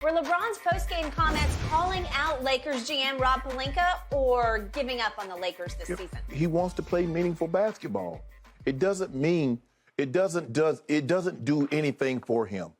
Were LeBron's post-game comments calling out Lakers GM Rob Pelinka or giving up on the Lakers this season? He wants to play meaningful basketball. It doesn't do anything for him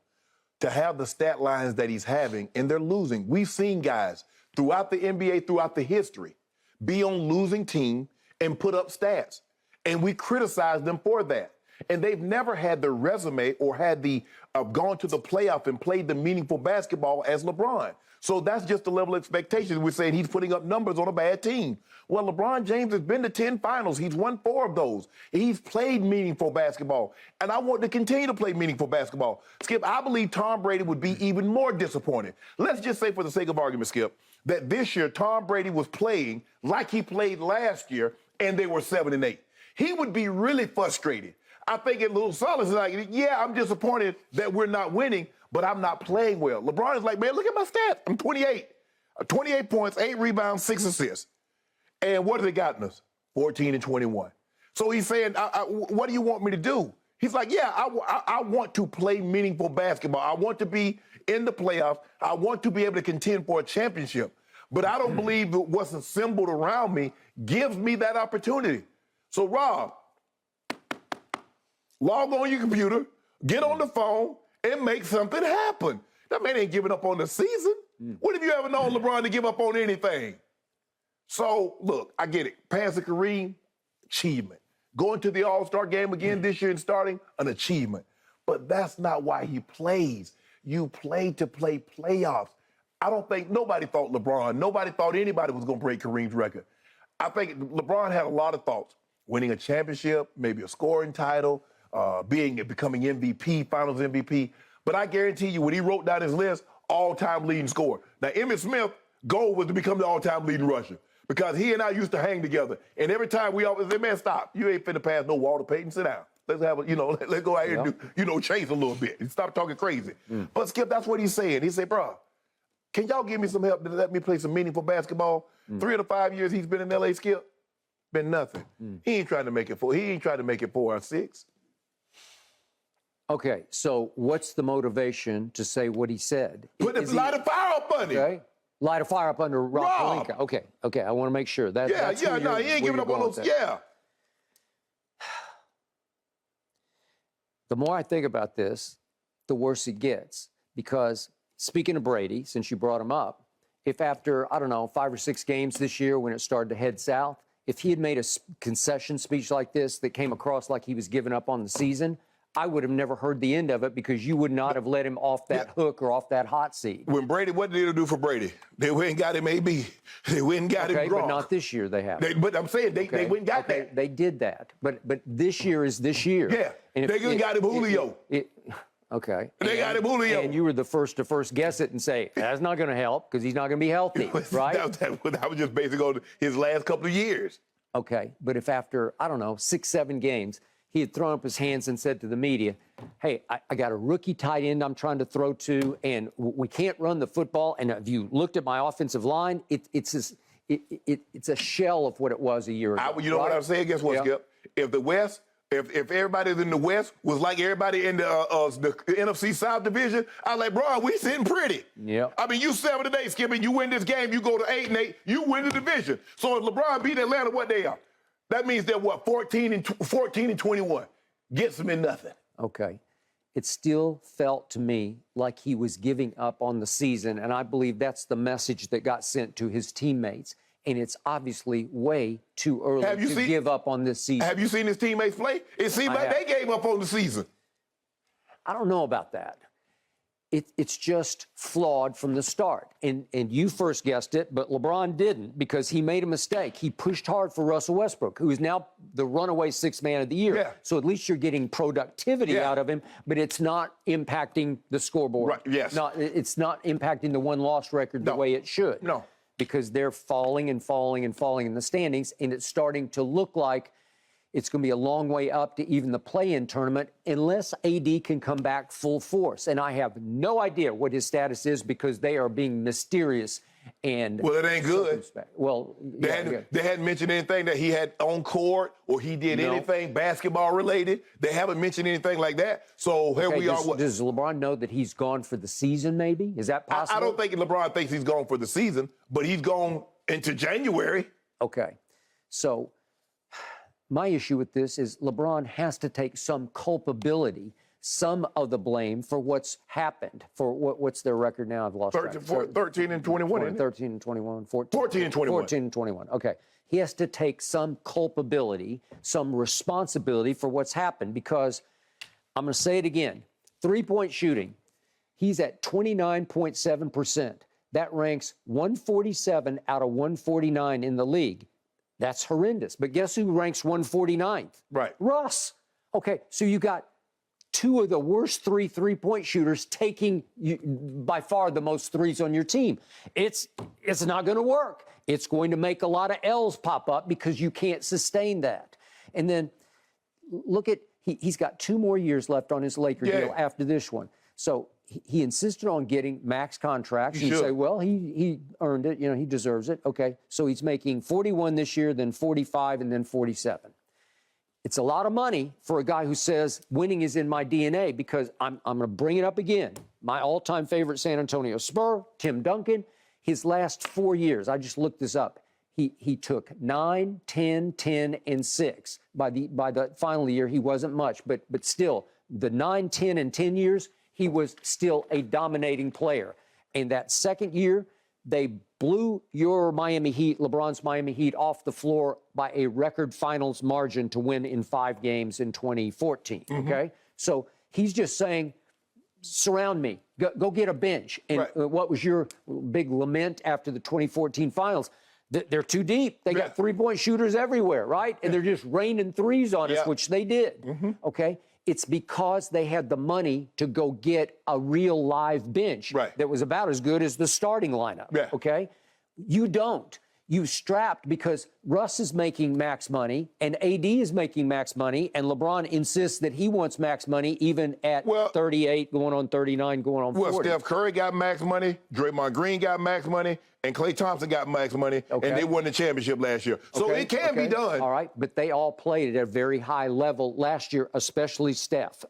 to have the stat lines that he's having, and they're losing. We've seen guys throughout the NBA, throughout the history, be on losing team and put up stats. And we criticize them for that. And they've never had the resume or had the gone to the playoff and played the meaningful basketball as LeBron. So that's just the level of expectations. We're saying he's putting up numbers on a bad team. Well, LeBron James has been to 10 finals. He's won 4 of those. He's played meaningful basketball. And I want to continue to play meaningful basketball. Skip, I believe Tom Brady would be even more disappointed. Let's just say, for the sake of argument, Skip, that this year Tom Brady was playing like he played last year and they were 7-8. He would be really frustrated. I think in little solace is like, yeah, I'm disappointed that we're not winning, but I'm not playing well. LeBron is like, man, look at my stats. I'm 28. 28 points, 8 rebounds, 6 assists. And what have they gotten us? 14 and 21. So he's saying, what do you want me to do? He's like, yeah, I want to play meaningful basketball. I want to be in the playoffs. I want to be able to contend for a championship. But I don't believe that what's assembled around me gives me that opportunity. So, Rob, log on your computer, get on the phone, and make something happen. That man ain't giving up on the season. When have you ever known LeBron to give up on anything? So, look, I get it. Passing Kareem, achievement. Going to the All-Star game again this year and starting, an achievement. But that's not why he plays. You play to play playoffs. I don't think nobody thought nobody thought anybody was going to break Kareem's record. I think LeBron had a lot of thoughts. Winning a championship, maybe a scoring title, becoming MVP, finals MVP. But I guarantee you, when he wrote down his list, all-time leading scorer. Now, Emmitt Smith's goal was to become the all-time leading rusher because he and I used to hang together. And every time we always say, man, stop. You ain't finna pass no Walter Payton. Sit down. Let's have let's go out here and do, chase a little bit. And stop talking crazy. But Skip, that's what he's saying. He said, bro, can y'all give me some help to let me play some meaningful basketball? 3 of the 5 years he's been in L.A., Skip, been nothing. He ain't trying to make it 4. He ain't trying to make it 4 or 6. Okay, so what's the motivation to say what he said? Light a fire up on him. Okay, light a fire up under Rob Pelinka. Okay, I want to make sure. That's he ain't giving up on those. Yeah. The more I think about this, the worse it gets. Because speaking of Brady, since you brought him up, if after, I don't know, 5 or 6 games this year when it started to head south, if he had made a concession speech like this that came across like he was giving up on the season, I would have never heard the end of it because you would not have let him off that hook or off that hot seat. When Brady, what did they do for Brady? They went and got him AB. They went and got him Gronk. But not this year they have. But I'm saying they went and got that. They did that. But this year is this year. Yeah, and they got him Julio. Okay. They got him Julio. And you were the first to guess it and say, that's not going to help because he's not going to be healthy, right? That was just basically on his last couple of years. Okay, but if after, I don't know, 6, 7 games, he had thrown up his hands and said to the media, hey, I got a rookie tight end I'm trying to throw to, and we can't run the football. And if you looked at my offensive line, it's a shell of what it was a year ago. You know what I'm saying? Guess what, Skip? If the West, if everybody in the West was like everybody in the NFC South division, I was like, bro, we sitting pretty. Yeah. I mean, you 7-8, Skip, and you win this game, you go to 8-8, you win the division. So if LeBron beat Atlanta, what they are? That means they're, 14 and 21. Gets them in nothing. Okay. It still felt to me like he was giving up on the season, and I believe that's the message that got sent to his teammates. And it's obviously way too early to give up on this season. Have you seen his teammates play? It seems like they gave up on the season. I don't know about that. It's just flawed from the start. And you first guessed it, but LeBron didn't because he made a mistake. He pushed hard for Russell Westbrook, who is now the runaway 6th man of the year. Yeah. So at least you're getting productivity out of him, but it's not impacting the scoreboard. Right, yes. It's not impacting the win-loss record the way it should. No. Because they're falling and falling and falling in the standings, and it's starting to look like it's going to be a long way up to even the play-in tournament unless AD can come back full force. And I have no idea what his status is because they are being mysterious and Well, it ain't good. circumspect. Well, They hadn't mentioned anything that he had on court or he did anything basketball related. They haven't mentioned anything like that. So here we are. Does LeBron know that he's gone for the season, maybe? Is that possible? I don't think LeBron thinks he's gone for the season, but he's gone into January. Okay. So my issue with this is LeBron has to take some culpability, some of the blame for what's happened. For what's their record now? I've lost track. 13 and 21. Isn't it? 13 and 21. 14 and 21. 14 and 21. Okay. He has to take some culpability, some responsibility for what's happened, because I'm going to say it again. 3-point shooting. He's at 29.7%. That ranks 147 out of 149 in the league. That's horrendous. But guess who ranks 149th? Right. Russ. Okay, so you got two of the worst three-point shooters taking by far the most threes on your team. It's not going to work. It's going to make a lot of L's pop up because you can't sustain that. And then look at, he's got 2 more years left on his Laker deal after this one. So he insisted on getting max contracts. You say, well, he earned it. You know, he deserves it. Okay, so he's making 41 this year, then 45, and then 47. It's a lot of money for a guy who says winning is in my DNA, because I'm going to bring it up again. My all-time favorite San Antonio Spur, Tim Duncan, his last 4 years, I just looked this up. He took 9, 10, 10, and 6. By the final year, he wasn't much, but still, the 9, 10, and 10 years, he was still a dominating player. And that second year, they blew your Miami Heat, LeBron's Miami Heat, off the floor by a record finals margin to win in 5 games in 2014, okay? So he's just saying, surround me. Go get a bench. And what was your big lament after the 2014 finals? They're too deep. They got 3-point shooters everywhere, right? And they're just raining threes on us, which they did, okay? It's because they had the money to go get a real live bench that was about as good as the starting lineup, okay? You don't. You strapped because Russ is making max money and AD is making max money, and LeBron insists that he wants max money even at 38, going on 39, going on 40. Well, Steph Curry got max money, Draymond Green got max money, and Klay Thompson got max money, and they won the championship last year. So it can be done. All right, but they all played at a very high level last year, especially Steph.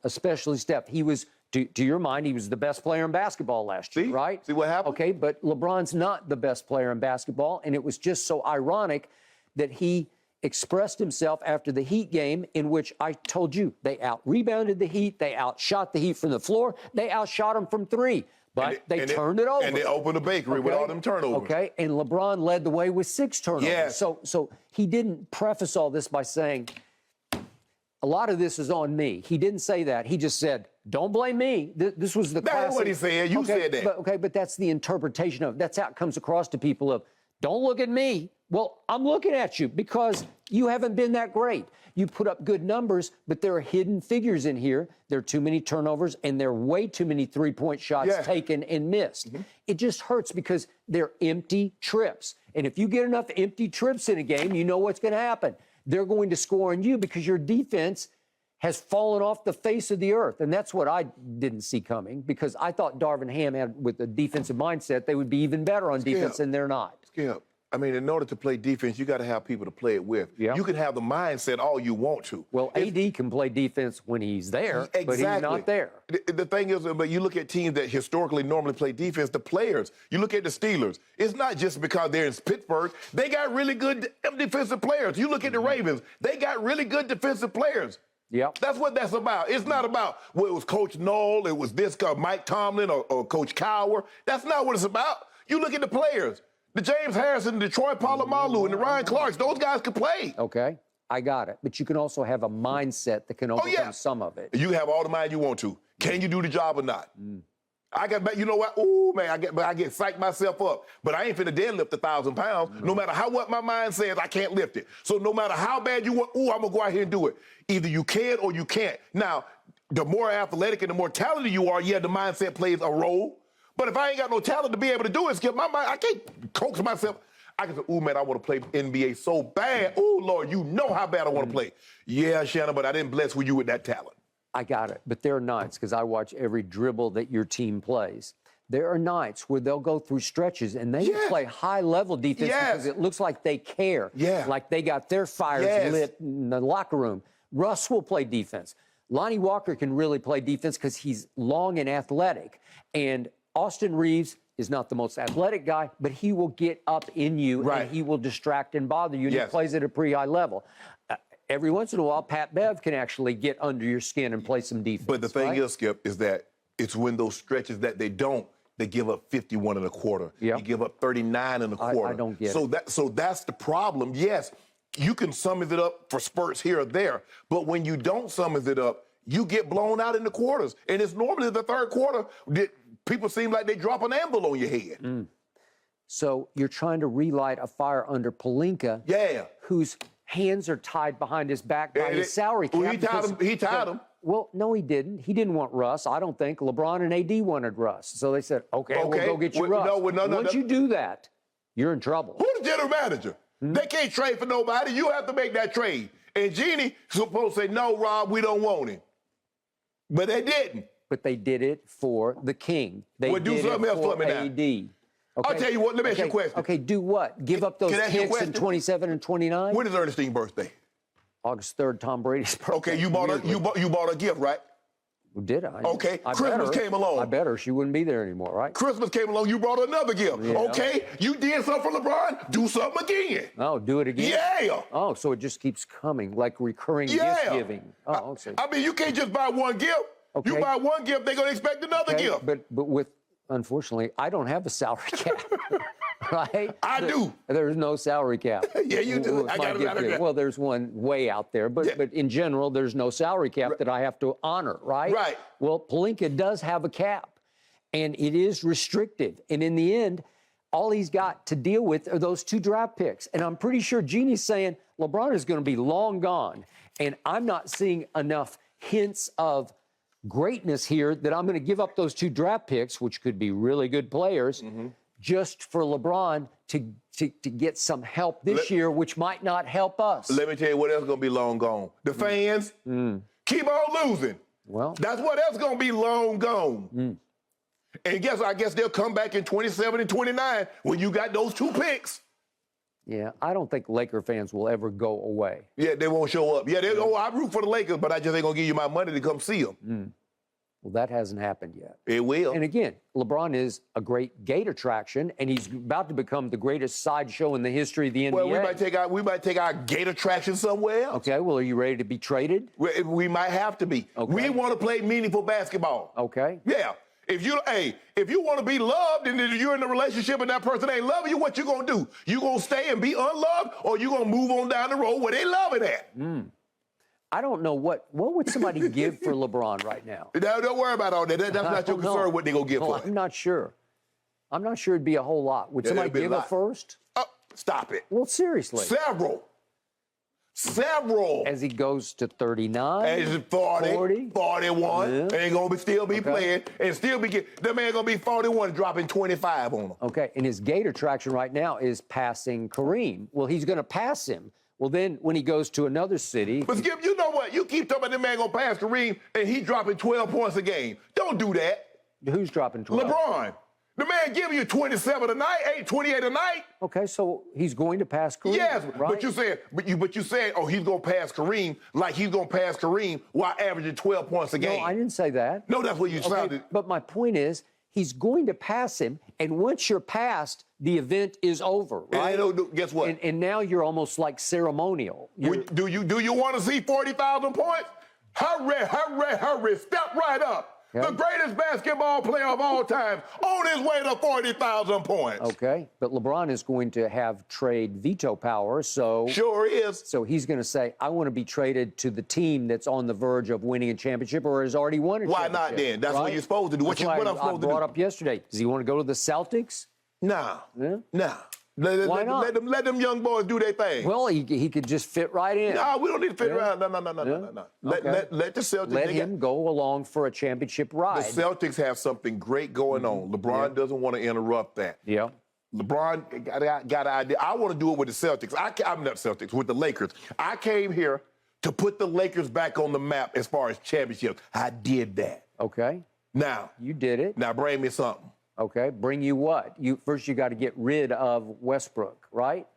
He was, to your mind, he was the best player in basketball last year, right? See what happened? Okay, but LeBron's not the best player in basketball, and it was just so ironic that he expressed himself after the Heat game, in which I told you they out-rebounded the Heat, they outshot the Heat from the floor, they outshot them from 3. But they turned it over. And they opened the bakery with all them turnovers. Okay, and LeBron led the way with 6 turnovers. Yes. So he didn't preface all this by saying, a lot of this is on me. He didn't say that. He just said, don't blame me. This was the classic. That's what he said. You said that. But that's the interpretation of, that's how it comes across to people of, don't look at me. Well, I'm looking at you because you haven't been that great. You put up good numbers, but there are hidden figures in here. There are too many turnovers, and there are way too many 3-point shots taken and missed. It just hurts because they're empty trips. And if you get enough empty trips in a game, you know what's going to happen. They're going to score on you because your defense has fallen off the face of the earth. And that's what I didn't see coming, because I thought Darvin Ham had, with a defensive mindset, they would be even better on defense, and they're not. Skip. I mean, in order to play defense, you got to have people to play it with. You can have the mindset all you want to. Well, AD can play defense when he's there, but he's not there. The thing is, but you look at teams that historically normally play defense, the players, you look at the Steelers, it's not just because they're in Pittsburgh. They got really good defensive players. You look at the Ravens, they got really good defensive players. Yep. That's what that's about. It's not about, well, it was Coach Knoll, it was this guy, Mike Tomlin, or Coach Cowher. That's not what it's about. You look at the players. The James Harrison, the Troy Polamalu, and the Ryan Clarks, those guys can play. Okay, I got it. But you can also have a mindset that can overcome some of it. You have all the mind you want to. Can you do the job or not? I got, you know what? Ooh, man, I get psyched myself up. But I ain't finna deadlift 1,000 pounds. No matter what my mind says, I can't lift it. So no matter how bad you want, I'm gonna go out here and do it. Either you can or you can't. Now, the more athletic and the more talented you are, the mindset plays a role. But if I ain't got no talent to be able to do it, Skip, my mind, I can't coax myself. I can say, man, I want to play NBA so bad. Lord, you know how bad I want to play. Yeah, Shannon, but I didn't bless you with that talent. I got it. But there are nights, because I watch every dribble that your team plays, there are nights where they'll go through stretches and they will play high-level defense because it looks like they care, like they got their fires lit in the locker room. Russ will play defense. Lonnie Walker can really play defense because he's long and athletic. And Austin Reeves is not the most athletic guy, but he will get up in you and he will distract and bother you. And he plays at a pretty high level. Every once in a while, Pat Bev can actually get under your skin and play some defense. But the thing is, Skip, is that it's when those stretches that they give up 51 and a quarter. You give up 39 and a quarter. I don't get it. So that's the problem. Yes, you can summon it up for spurts here or there, but when you don't summon it up, you get blown out in the quarters. And it's normally the third quarter that people seem like they drop an anvil on your head. So you're trying to relight a fire under Pelinka, whose hands are tied behind his back by his salary cap. Well, he tied him. Well, no, he didn't. He didn't want Russ. I don't think. LeBron and AD wanted Russ. So they said, okay. We'll go get you Russ. Once you do that, you're in trouble. Who's the general manager? They can't trade for nobody. You have to make that trade. And Jeannie supposed to say, no, Rob, we don't want him. But they didn't. But they did it for the king. They do did something it else for for me AD. now. I'll tell you what, let me ask you a question. Okay, do what? Give up those picks in 27 and 29? When is Ernestine's birthday? August 3rd, Tom Brady's birthday. Okay, you bought a gift, right? Did I? Okay, Christmas came along. I bet her. She wouldn't be there anymore, right? Christmas came along, you brought another gift. Yeah. Okay, you did something for LeBron, do something again. Oh, do it again? Yeah. Oh, so it just keeps coming, like recurring gift giving. Oh, okay. I mean, you can't just buy one gift. Okay. You buy one gift, they're going to expect another gift. But with, unfortunately, I don't have a salary cap. Right? I do. There's no salary cap. Yeah, you do. I got a salary cap. Well, there's one way out there, but in general, there's no salary cap that I have to honor, right? Right. Well, Pelinka does have a cap, and it is restrictive. And in the end, all he's got to deal with are those 2 draft picks. And I'm pretty sure Jeannie's saying LeBron is going to be long gone, and I'm not seeing enough hints of greatness here that I'm going to give up those 2 draft picks, which could be really good players, just for LeBron to get some help this year, which might not help us. Let me tell you what else is going to be long gone. The fans keep on losing. Well, that's what else going to be long gone. And I guess they'll come back in 27 and 29 when you got those 2 picks. Yeah, I don't think Laker fans will ever go away. Yeah, they won't show up. Yeah, I root for the Lakers, but I just ain't going to give you my money to come see them. Well, that hasn't happened yet. It will. And again, LeBron is a great gate attraction, and he's about to become the greatest sideshow in the history of the NBA. Well, we might take our gate attraction somewhere else. Okay, well, are you ready to be traded? We might have to be. Okay. We want to play meaningful basketball. Okay. Yeah. If you want to be loved and you're in a relationship and that person ain't loving you, what you going to do? You going to stay and be unloved, or you going to move on down the road where they love it at? I don't know what would somebody give for LeBron right now? Don't worry about all that. That's not your concern what they're going to give for it. I'm not sure. I'm not sure it'd be a whole lot. Would somebody give a first? Stop it. Well, seriously. Several. As he goes to 39, as 40, 41, and he's going to still be playing and still be getting, that man going to be 41 dropping 25 on him. Okay, and his gate attraction right now is passing Kareem. Well, he's going to pass him. Well, then when he goes to another city. But Skip, you know what? You keep talking about that man going to pass Kareem and he dropping 12 points a game. Don't do that. Who's dropping 12? LeBron. The man giving you 27 a night, 28 a night. Okay, so he's going to pass Kareem. Yes, right? but you said, oh, he's going to pass Kareem like he's going to pass Kareem while averaging 12 points a game. No, I didn't say that. No, that's what you sounded. But my point is, he's going to pass him, and once you're passed, the event is over, right? And guess what? And now you're almost like ceremonial. Do you want to see 40,000 points? Hurry, step right up. Okay. The greatest basketball player of all time on his way to 40,000 points. Okay, but LeBron is going to have trade veto power, so... Sure is. So he's going to say, I want to be traded to the team that's on the verge of winning a championship or has already won a championship. Why not then? That's what you're supposed to do. What I'm supposed to do. I brought up yesterday. Does he want to go to the Celtics? Nah. Yeah? Nah. Why not? Let them young boys do their thing. Well, he could just fit right in. No, we don't need to fit right in. No. Let the Celtics... Let him go along for a championship ride. The Celtics have something great going on. LeBron doesn't want to interrupt that. Yeah. LeBron got an idea. I want to do it with the Celtics. I'm not Celtics, with the Lakers. I came here to put the Lakers back on the map as far as championships. I did that. Okay. Now. You did it. Now bring me something. Okay, bring you what? First you got to get rid of Westbrook, right?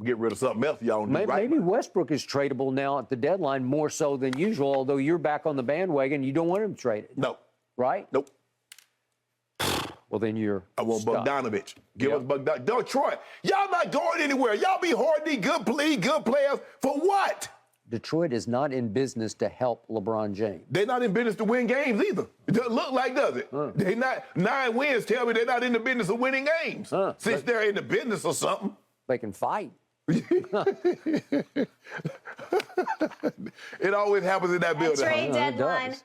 Get rid of something else y'all don't do right. Maybe Westbrook is tradable now at the deadline more so than usual, although you're back on the bandwagon. You don't want him traded. No. Right? Nope. Well, then you're I want stuck. Bogdanovich. Give us Bogdanovich. Detroit, y'all not going anywhere. Y'all be hoarding good players for what? Detroit is not in business to help LeBron James. They're not in business to win games either. It doesn't look like, does it? They not 9 wins tell me they're not in the business of winning games. Since they're in the business or something. They can fight. It always happens in that building. Trade deadline.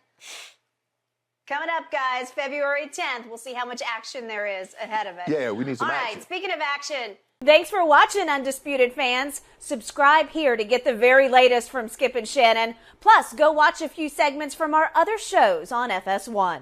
Coming up, guys, February 10th. We'll see how much action there is ahead of it. Yeah, we need some action. All right, speaking of action, thanks for watching, Undisputed fans. Subscribe here to get the very latest from Skip and Shannon. Plus, go watch a few segments from our other shows on FS1.